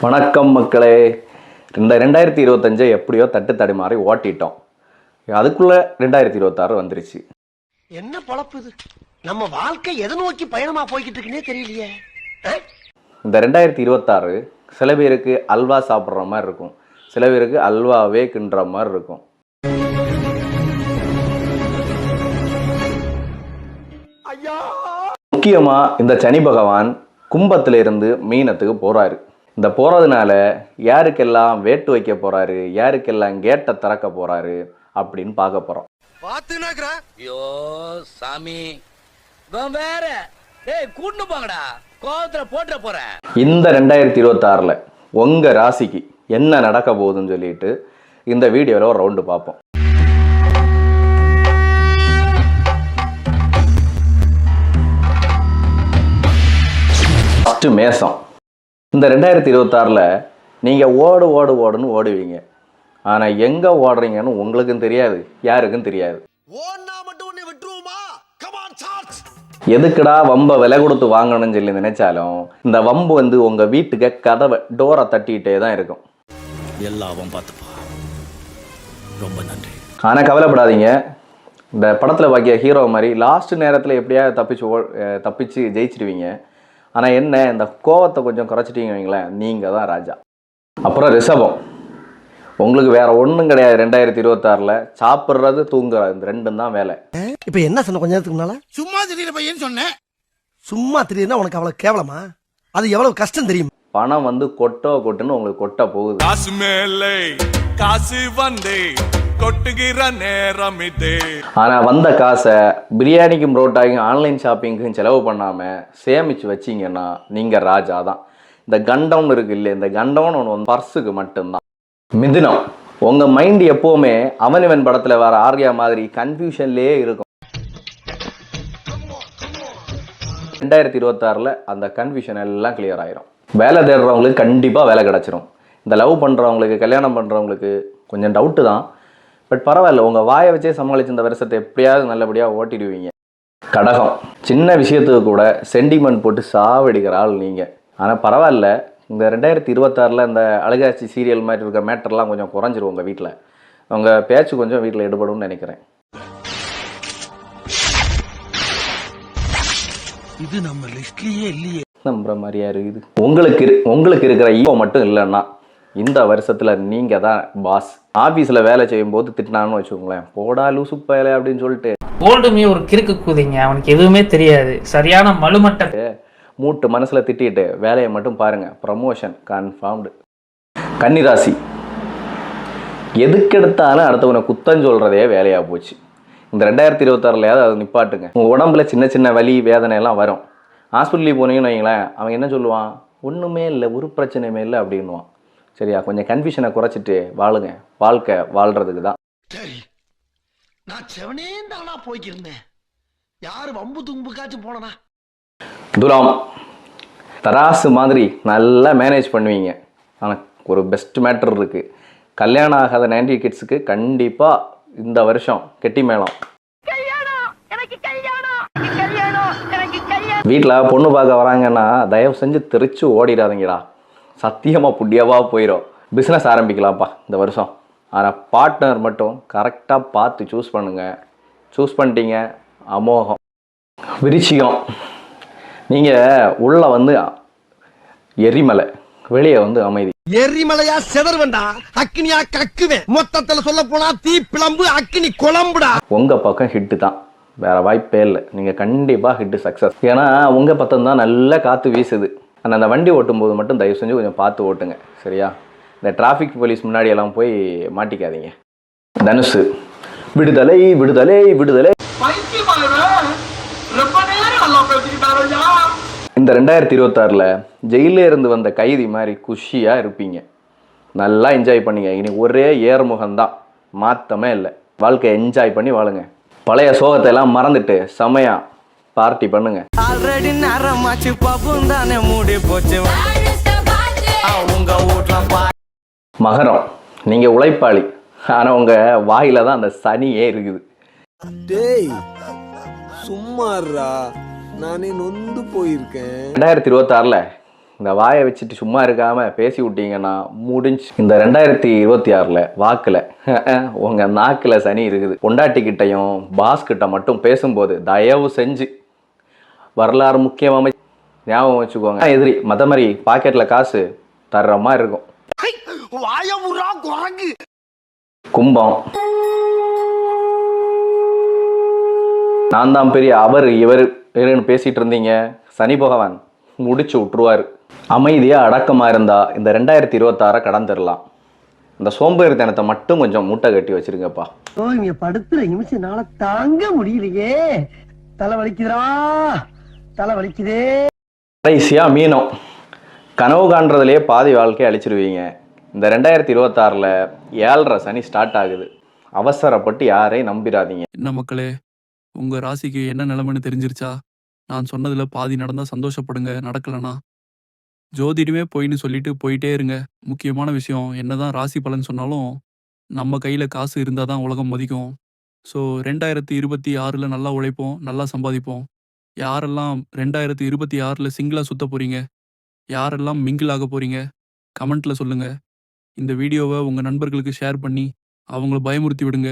வணக்கம் மக்களே. இந்த 2025 எப்படியோ தட்டு தடுமாறி ஓட்டிட்டோம். அதுக்குள்ள 2026 வந்துருச்சு. என்ன பொழப்பு இது? நம்ம வாழ்க்கை எதை நோக்கி பயணமா போய்கிட்டு இருக்குன்னே தெரியலையே. இந்த 2026 சில பேருக்கு அல்வா சாப்பிட்ற மாதிரி இருக்கும், சில பேருக்கு அல்வாவே கிண்டுற மாதிரி இருக்கும். முக்கியமா இந்த சனி பகவான் கும்பத்திலிருந்து மீனத்துக்கு போறாரு. இந்த போறதுனால யாருக்கெல்லாம் வேட்டு வைக்க போறாரு, யாருக்கெல்லாம் கேட்டை திறக்க போறாரு அப்படின்னு பார்க்க போறோம். ஐயோ சாமி வேற கூட்டு போங்கடா, கோவத்துல போட்டுற போறேன். இந்த 2026 உங்க ராசிக்கு என்ன நடக்க போகுதுன்னு சொல்லிட்டு இந்த வீடியோவில் ஒரு ரவுண்டு பார்ப்போம். ஃபர்ஸ்ட் மேசம். இந்த 2026 நீங்கள் ஓடுன்னு ஓடுவீங்க. ஆனால் எங்கே ஓடுறீங்கன்னு உங்களுக்கும் தெரியாது, யாருக்கும் தெரியாது. எதுக்குடா வம்பை விலை கொடுத்து வாங்கணும்னு சொல்லி நினைச்சாலும் இந்த வம்பு வந்து உங்கள் வீட்டுக்கு கதவை டோரை தட்டிகிட்டே தான் இருக்கும். எல்லாம் பார்த்துப்பா, ரொம்ப நன்றி. ஆனால் கவலைப்படாதீங்க, இந்த படத்தில் பாக்கிய ஹீரோ மாதிரி லாஸ்ட் நேரத்தில் எப்படியாவது தப்பிச்சு ஜெயிச்சிடுவீங்க. ஆனால் என்ன, இந்த கோவத்தை கொஞ்சம் குறைச்சிட்டீங்க வைங்களேன், நீங்கள் தான் ராஜா. அப்புறம் ரிஷபம். உங்களுக்கு வேற ஒன்றும் கிடையாது. 2026 சாப்பிட்றது தூங்குறது, இந்த ரெண்டும் தான் வேலை. இப்போ என்ன சொன்ன கொஞ்ச நேரத்துக்கு முன்னால? சும்மா திடீர்னு பையன் சொன்னேன். சும்மா திடீர்னா உனக்கு அவ்வளவு கேவலமா? அது எவ்வளவு கஷ்டம் தெரியும். பணம் வந்து கொட்டுன்னு உங்களுக்கு கொட்ட போகுது. காசு மேலே காசு வந்தே கொட்டுகிற நேரம் இதே. ஆனால் வந்த காசை பிரியாணிக்கும் புரோட்டாக்கும் ஆன்லைன் ஷாப்பிங்க்கும் செலவு பண்ணாமல் சேமித்து வச்சிங்கன்னா நீங்கள் ராஜா தான். இந்த கண்டம்னு இருக்கு இல்லையா, இந்த கண்டம்னு ஒன்று பர்ஸுக்கு மட்டும்தான். மிதுனம். உங்கள் மைண்டு எப்போவுமே அவனிவன் படத்தில் வர ஆர்யா மாதிரி கன்ஃபியூஷன்லேயே இருக்கும். 2026 அந்த கன்ஃபியூஷன் எல்லாம் கிளியர் ஆயிரும். வேலை தேடுறவங்களுக்கு கண்டிப்பாக வேலை கிடச்சிரும். இந்த லவ் பண்ணுறவங்களுக்கு, கல்யாணம் பண்ணுறவங்களுக்கு கொஞ்சம் டவுட்டு தான், பட் பரவாயில்ல, உங்கள் வாயை வச்சே சமாளித்து இந்த வருஷத்தை எப்படியாவது நல்லபடியாக ஓட்டிடுவீங்க. கடகம். சின்ன விஷயத்துக்கு கூட சென்டிமெண்ட் போட்டு சாவடிக்கிற ஆள் நீங்கள். ஆனால் பரவாயில்ல, இந்த 2026 இந்த அழுகாட்சி சீரியல் மாதிரி இருக்க மேட்டர்லாம் கொஞ்சம் குறைஞ்சிரும். உங்கள் வீட்டில் உங்கள் பேச்சு கொஞ்சம் வீட்டில் எடுபடும்னு நினைக்கிறேன். இது நம்ம லிஸ்ட்லயே இல்லையே. நம்புற மாதிரியா இருக்குது. உங்களுக்கு இருக்கிற ஈகோ மட்டும் இல்லைன்னா இந்த வருஷத்தில் நீங்கள் தான் பாஸ். ஆஃபீஸில் வேலை செய்யும்போது திட்டினான்னு வச்சுக்கோங்களேன், போடா லூசு பயலே அப்படின்னு சொல்லிட்டு ஓல்டுமே ஒரு கிறுக்கு கூதிங்க, அவனுக்கு எதுவுமே தெரியாது, சரியான மலுமட்ட மூட்டு மனசில் திட்டிட்டு வேலையை மட்டும் பாருங்கள், ப்ரமோஷன் கன்ஃபார்ம்டு. கன்னிராசி. எதுக்கெடுத்தாலும் அடுத்தவனை குத்தம் சொல்கிறதே வேலையாக போச்சு. இந்த 2026 அதை நிப்பாட்டுங்க. உங்கள் உடம்புல சின்ன சின்ன வலி வேதனை எல்லாம் வரும். ஹாஸ்பிட்டலுக்கு போனீங்கன்னு வைங்களேன், அவன் என்ன சொல்லுவான், ஒன்றுமே இல்லை, ஒரு பிரச்சனையுமே இல்லை அப்படின்வான். சரியா, கொஞ்சம் கன்ஃபியூஷனை குறைச்சிட்டு வாழுங்க. வாழ்க்கை வாழ்கிறதுக்கு தான். சரி, நான் செவனே தானா போய்க்கிருந்தேன், யாரு வம்பு தும்புக்காச்சும் போனா. துலாம். தராசு மாதிரி நல்லா மேனேஜ் பண்ணுவீங்க. ஆனால் ஒரு பெஸ்ட் மேட்டர் இருக்குது. கல்யாணம் ஆகாத 90 கிட்ஸுக்கு கண்டிப்பாக இந்த வருஷம் கெட்டி மேளம். வீட்டில் பொண்ணு பார்க்க வராங்கன்னா தயவு செஞ்சு தெரிச்சு ஓடிடாதீங்கடா, சத்தியமாக புட்டியாவாக போயிடும். பிஸ்னஸ் ஆரம்பிக்கலாம்ப்பா இந்த வருஷம். ஆனால் பார்ட்னர் மட்டும் கரெக்டாக பார்த்து சூஸ் பண்ணுங்கள். சூஸ் பண்ணிட்டீங்க, அமோகம். விருச்சிகம். நீங்கள் உள்ள வந்து எரிமலை, வெளியே வந்து அமைதி. எரிமலையா செதர்வண்டா, அக்னியா கக்குவேன். மொத்தத்துல சொல்ல போனா தீ பிளம்பு அக்னி குழம்புடா. உங்க பக்கம் ஹிட்டு தான், வேற வாய்ப்பே இல்லை. நீங்க கண்டிப்பா ஹிட்டு சக்சஸ். ஏன்னா உங்க பக்கம் தான் நல்லா காத்து வீசுது. ஆனால் அந்த வண்டி ஓட்டும் போது மட்டும் தயவு செஞ்சு கொஞ்சம் பார்த்து ஓட்டுங்க, சரியா? இந்த டிராஃபிக் போலீஸ் முன்னாடி எல்லாம் போய் மாட்டிக்காதீங்க. தனுசு. விடுதலை விடுதலை விடுதலை. இந்த 2026 ஜெயிலே இருந்து வந்த கைதி மாதிரி குஷியாக இருப்பீங்க. நல்லா என்ஜாய் பண்ணிங்க. இனி ஒரே ஏர்முகம்தான், மாற்றமே இல்லை. வாழ்க்கையை என்ஜாய் பண்ணி வாழுங்க. பழைய சோகத்தை எல்லாம் மறந்துட்டு செமையா பார்ட்டி பண்ணுங்க. மகரம். நீங்கள் உழைப்பாளி, ஆனால் உங்கள் வாயில தான் அந்த சனியே இருக்குது. சும்மாறா, நானே நொந்து போயிருக்கேன். 2026 இந்த வாயை வச்சுட்டு சும்மா இருக்காமல் பேசி விட்டீங்கன்னா முடிஞ்சு. இந்த 2026 வாக்கில் உங்கள் நாக்கில் சனி இருக்குது. பொண்டாட்டிக்கிட்டையும் பாஸ்கிட்ட மட்டும் பேசும்போது தயவு செஞ்சு வரலாறு முக்கியமாக ஞாபகம் வச்சுக்கோங்க. எதிரி மற்ற மாதிரி பாக்கெட்டில் காசு தர்ற மாதிரி இருக்கும். கும்பம், நான் தான் பெரிய அவர் இவருன்னு பேசிட்டு இருந்தீங்க, சனி பகவான் முடிச்சு விட்டுருவாரு. அமைதியாக அடக்கமாக இருந்தால் இந்த 2026 கடந்துடலாம். இந்த சோம்பேறித்தனத்தை மட்டும் கொஞ்சம் மூட்டை கட்டி வச்சிருங்கப்பா. இங்க படுத்துற நிமிஷம் நாள தாங்க முடியலையே, தலை வலிக்குதுடா, தலை வலிக்குதே. கடைசியாக மீனம், கனவு காண்றதுலேயே பாதி வாழ்க்கையை அழிச்சிருவீங்க. இந்த 2026 7.5 சனி ஸ்டார்ட் ஆகுது. அவசரப்பட்டு யாரையும் நம்பிடாதீங்க. என்ன மக்களே, உங்க ராசிக்கு என்ன நிலைமைன்னு தெரிஞ்சிருச்சா? நான் சொன்னதுல பாதி நடந்தா சந்தோஷப்படுங்க, நடக்கலனா ஜோதிடமே பொய்ன்னு சொல்லிட்டு போயிட்டே இருங்க. முக்கியமான விஷயம், என்னதான் ராசி பலன் சொன்னாலும் நம்ம கையில காசு இருந்தால் தான் உலகம் மதிக்கும். ஸோ 2026 நல்லா உழைப்போம், நல்லா சம்பாதிப்போம். யாரெல்லாம் 2026 சிங்கிளாக சுத்த போறீங்க, யாரெல்லாம் மிங்கிள் ஆக போறீங்க, கமெண்ட்ல சொல்லுங்க. இந்த வீடியோவை உங்க நண்பர்களுக்கு ஷேர் பண்ணி அவங்கள பயமுறுத்தி விடுங்க.